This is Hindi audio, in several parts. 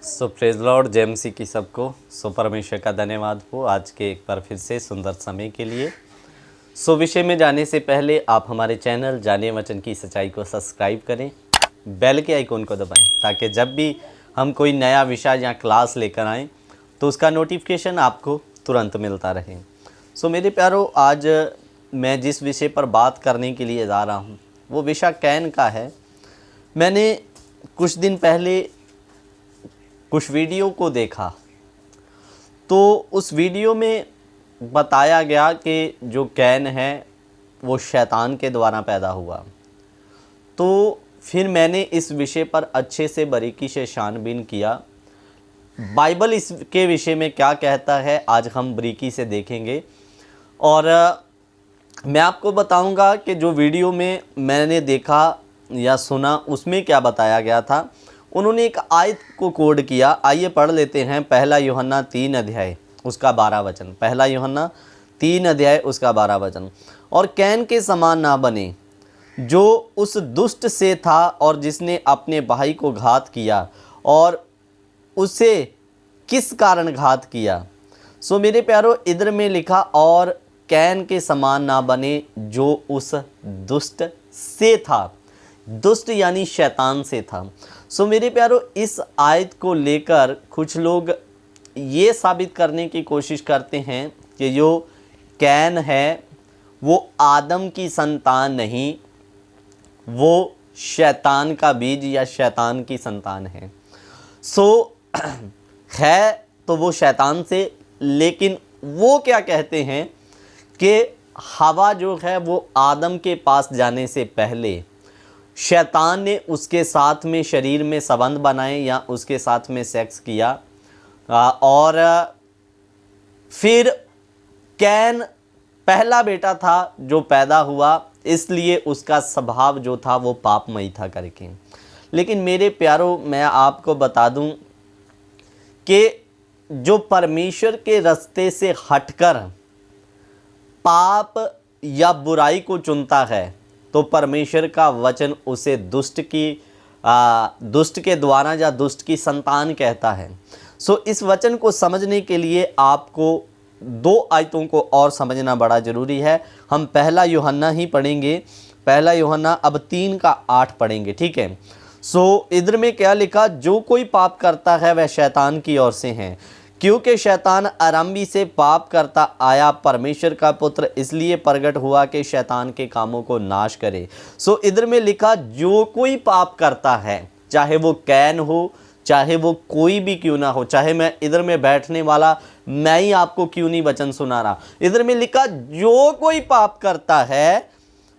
सो प्रेज लॉर्ड जय मसीह की सबको। सो परमेश्वर का धन्यवाद हो आज के एक बार फिर से सुंदर समय के लिए। सो विषय में जाने से पहले आप हमारे चैनल जाने वचन की सच्चाई को सब्सक्राइब करें, बेल के आइकॉन को दबाएं ताकि जब भी हम कोई नया विषय या क्लास लेकर आएँ तो उसका नोटिफिकेशन आपको तुरंत मिलता रहे। सो मेरे प्यारो, आज मैं जिस विषय पर बात करने के लिए जा रहा हूँ वो विषय कैन का है। मैंने कुछ दिन पहले कुछ वीडियो को देखा तो उस वीडियो में बताया गया कि जो कैन है वो शैतान के द्वारा पैदा हुआ। तो फिर मैंने इस विषय पर अच्छे से बारीकी से छानबीन किया, बाइबल इसके विषय में क्या कहता है आज हम बारीकी से देखेंगे। और मैं आपको बताऊंगा कि जो वीडियो में मैंने देखा या सुना उसमें क्या बताया गया था। उन्होंने एक आयत को कोड किया। आइए पढ़ लेते हैं पहला यूहन्ना 3 अध्याय उसका 12 वचन। पहला यूहन्ना 3 अध्याय उसका 12 वचन। और कैन के समान ना बने जो उस दुष्ट से था और जिसने अपने भाई को घात किया। और उसे किस कारण घात किया? सो मेरे प्यारो, इधर में लिखा और कैन के समान ना बने जो उस दुष्ट से था। दुष्ट यानी शैतान से था। सो मेरे प्यारो, इस आयत को लेकर कुछ लोग ये साबित करने की कोशिश करते हैं कि जो कैन है वो आदम की संतान नहीं, वो शैतान का बीज या शैतान की संतान है। सो है तो वो शैतान से, लेकिन वो क्या कहते हैं कि हवा जो है वो आदम के पास जाने से पहले शैतान ने उसके साथ में शरीर में संबंध बनाए या उसके साथ में सेक्स किया। और फिर कैन पहला बेटा था जो पैदा हुआ, इसलिए उसका स्वभाव जो था वो पापमयी था करके। लेकिन मेरे प्यारो, मैं आपको बता दूं कि जो परमेश्वर के रास्ते से हटकर पाप या बुराई को चुनता है तो परमेश्वर का वचन उसे दुष्ट के द्वारा या दुष्ट की संतान कहता है। सो इस वचन को समझने के लिए आपको दो आयतों को और समझना बड़ा ज़रूरी है। हम पहला यूहन्ना ही पढ़ेंगे, पहला यूहन्ना अब 3 का 8 पढ़ेंगे, ठीक है। सो इधर में क्या लिखा? जो कोई पाप करता है वह शैतान की ओर से है, क्योंकि शैतान आरंभी से पाप करता आया। परमेश्वर का पुत्र इसलिए प्रगट हुआ कि शैतान के कामों को नाश करे। सो इधर में लिखा जो कोई पाप करता है, चाहे वो कैन हो, चाहे वो कोई भी क्यों ना हो, चाहे मैं इधर में बैठने वाला मैं ही आपको क्यों नहीं वचन सुना रहा। इधर में लिखा जो कोई पाप करता है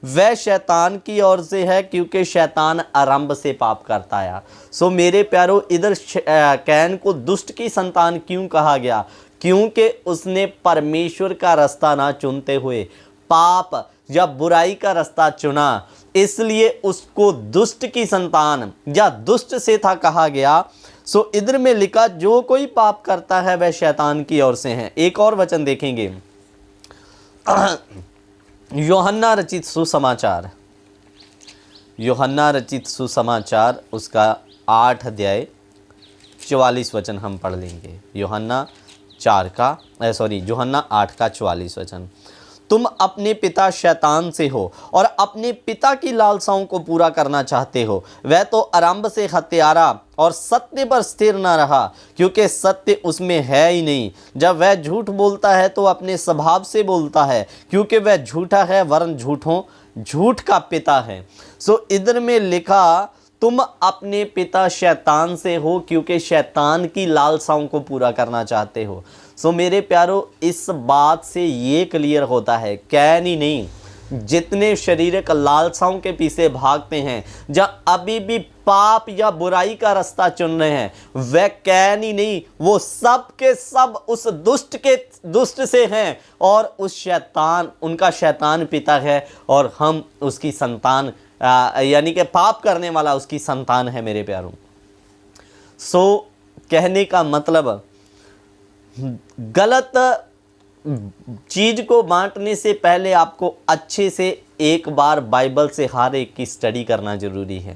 वह शैतान की ओर से है, क्योंकि शैतान आरंभ से पाप करता है। सो मेरे प्यारो, इधर कैन को दुष्ट की संतान क्यों कहा गया? क्योंकि उसने परमेश्वर का रास्ता ना चुनते हुए पाप या बुराई का रास्ता चुना, इसलिए उसको दुष्ट की संतान या दुष्ट से था कहा गया। सो इधर में लिखा जो कोई पाप करता है वह शैतान की ओर से है। एक और वचन देखेंगे, यूहन्ना रचित सुसमाचार, यूहन्ना रचित सुसमाचार उसका 8 अध्याय 44 वचन हम पढ़ लेंगे। यूहन्ना 8 का 44 वचन। तुम अपने पिता शैतान से हो और अपने पिता की लालसाओं को पूरा करना चाहते हो। वह तो आरंभ से हत्यारा और सत्य पर स्थिर न रहा, क्योंकि सत्य उसमें है ही नहीं। जब वह झूठ बोलता है तो अपने स्वभाव से बोलता है, क्योंकि वह झूठा है वरन झूठ का पिता है। सो इधर में लिखा तुम अपने पिता शैतान से हो, क्योंकि शैतान की लालसाओं को पूरा करना चाहते हो। सो मेरे प्यारो, इस बात से ये क्लियर होता है कैन ही नहीं, जितने शारीरिक लालसाओं के पीछे भागते हैं, जब अभी भी पाप या बुराई का रास्ता चुन रहे हैं, वह कैन ही नहीं, वो सब के सब उस दुष्ट से हैं। और उस शैतान, उनका शैतान पिता है और हम उसकी संतान, यानी कि पाप करने वाला उसकी संतान है मेरे प्यारों। सो कहने का मतलब, गलत चीज को बांटने से पहले आपको अच्छे से एक बार बाइबल से हर एक की स्टडी करना जरूरी है।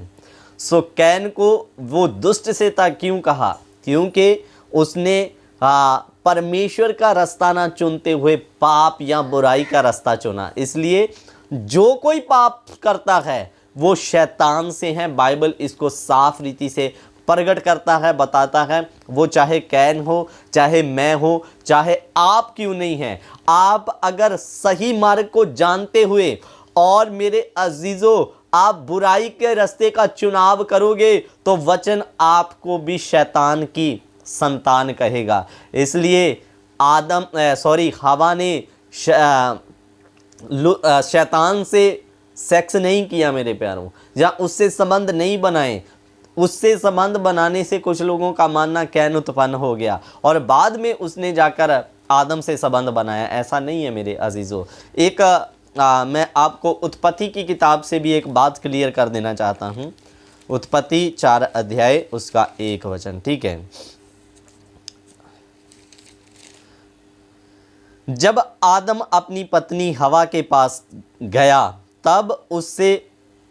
सो कैन को वो दुष्ट से था क्यों कहा? क्योंकि उसने परमेश्वर का रास्ता ना चुनते हुए पाप या बुराई का रास्ता चुना। इसलिए जो कोई पाप करता है वो शैतान से है। बाइबल इसको साफ रीति से प्रकट करता है, बताता है। वो चाहे कैन हो, चाहे मैं हो, चाहे आप क्यों नहीं हैं, आप अगर सही मार्ग को जानते हुए और मेरे अजीजों आप बुराई के रास्ते का चुनाव करोगे तो वचन आपको भी शैतान की संतान कहेगा। इसलिए हवा ने शैतान से सेक्स नहीं किया मेरे प्यारों, या उससे संबंध नहीं बनाए। उससे संबंध बनाने से कुछ लोगों का मानना कैन उत्पन्न हो गया और बाद में उसने जाकर आदम से संबंध बनाया। ऐसा नहीं है मेरे अजीज़ों। एक मैं आपको उत्पत्ति की किताब से भी एक बात क्लियर कर देना चाहता हूँ। उत्पत्ति 4 अध्याय उसका 1 वचन, ठीक है। जब आदम अपनी पत्नी हवा के पास गया तब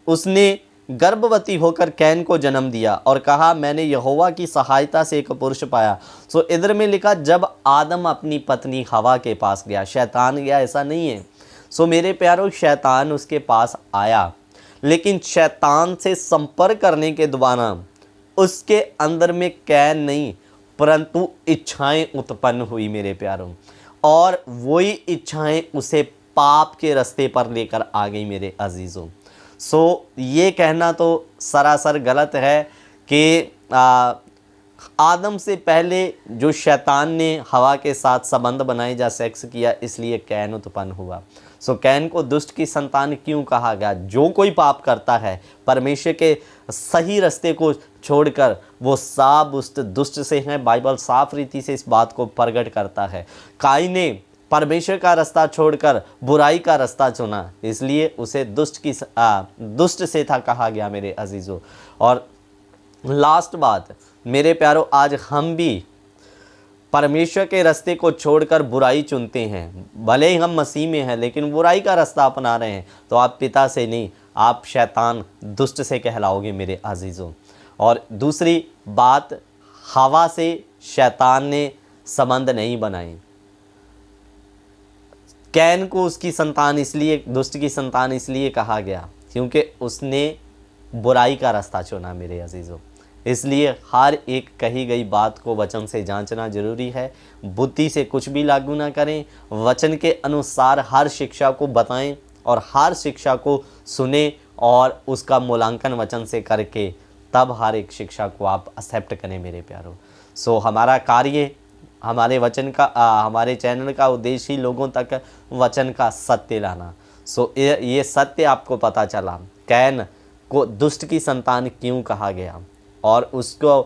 उसने गर्भवती होकर कैन को जन्म दिया और कहा मैंने यहोवा की सहायता से एक पुरुष पाया। सो इधर में लिखा जब आदम अपनी पत्नी हवा के पास गया, शैतान गया ऐसा नहीं है। सो मेरे प्यारों, शैतान उसके पास आया, लेकिन शैतान से संपर्क करने के द्वारा उसके अंदर में कैन नहीं परंतु इच्छाएं उत्पन्न हुई मेरे प्यारों, और वही इच्छाएं उसे पाप के रास्ते पर लेकर आ गई मेरे अजीज़ों। सो ये कहना तो सरासर गलत है कि आदम से पहले जो शैतान ने हवा के साथ संबंध बनाए जा सेक्स किया, इसलिए कैन उत्पन्न हुआ। सो कैन को दुष्ट की संतान क्यों कहा गया? जो कोई पाप करता है परमेश्वर के सही रास्ते को छोड़कर वो साब दुष्ट से हैं। बाइबल साफ रीति से इस बात को प्रकट करता है। काइन ने परमेश्वर का रास्ता छोड़कर बुराई का रास्ता चुना, इसलिए उसे दुष्ट से था कहा गया मेरे अजीज़ों। और लास्ट बात मेरे प्यारों, आज हम भी परमेश्वर के रास्ते को छोड़कर बुराई चुनते हैं। भले ही हम मसीह में हैं लेकिन बुराई का रास्ता अपना रहे हैं, तो आप पिता से नहीं, आप शैतान दुष्ट से कहलाओगे मेरे अजीज़ों। और दूसरी बात, हवा से शैतान ने संबंध नहीं बनाए। कैन को उसकी संतान इसलिए, दुष्ट की संतान इसलिए कहा गया क्योंकि उसने बुराई का रास्ता चुना मेरे अजीज़ों। इसलिए हर एक कही गई बात को वचन से जांचना जरूरी है। बुद्धि से कुछ भी लागू ना करें, वचन के अनुसार हर शिक्षा को बताएं और हर शिक्षा को सुने और उसका मूल्यांकन वचन से करके तब हर एक शिक्षा को आप एक्सेप्ट करें मेरे प्यारों। सो हमारा कार्य, हमारे वचन का हमारे चैनल का उद्देश्य ही लोगों तक वचन का सत्य लाना। सो ये सत्य आपको पता चला कैन को दुष्ट की संतान क्यों कहा गया, और उसको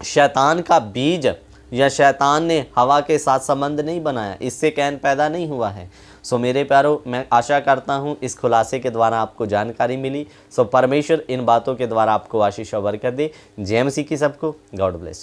शैतान का बीज या शैतान ने हवा के साथ संबंध नहीं बनाया, इससे कैन पैदा नहीं हुआ है। सो मेरे प्यारों, मैं आशा करता हूँ इस खुलासे के द्वारा आपको जानकारी मिली। सो परमेश्वर इन बातों के द्वारा आपको आशीष और बरकत दे। जय मसीह की सबको। God bless.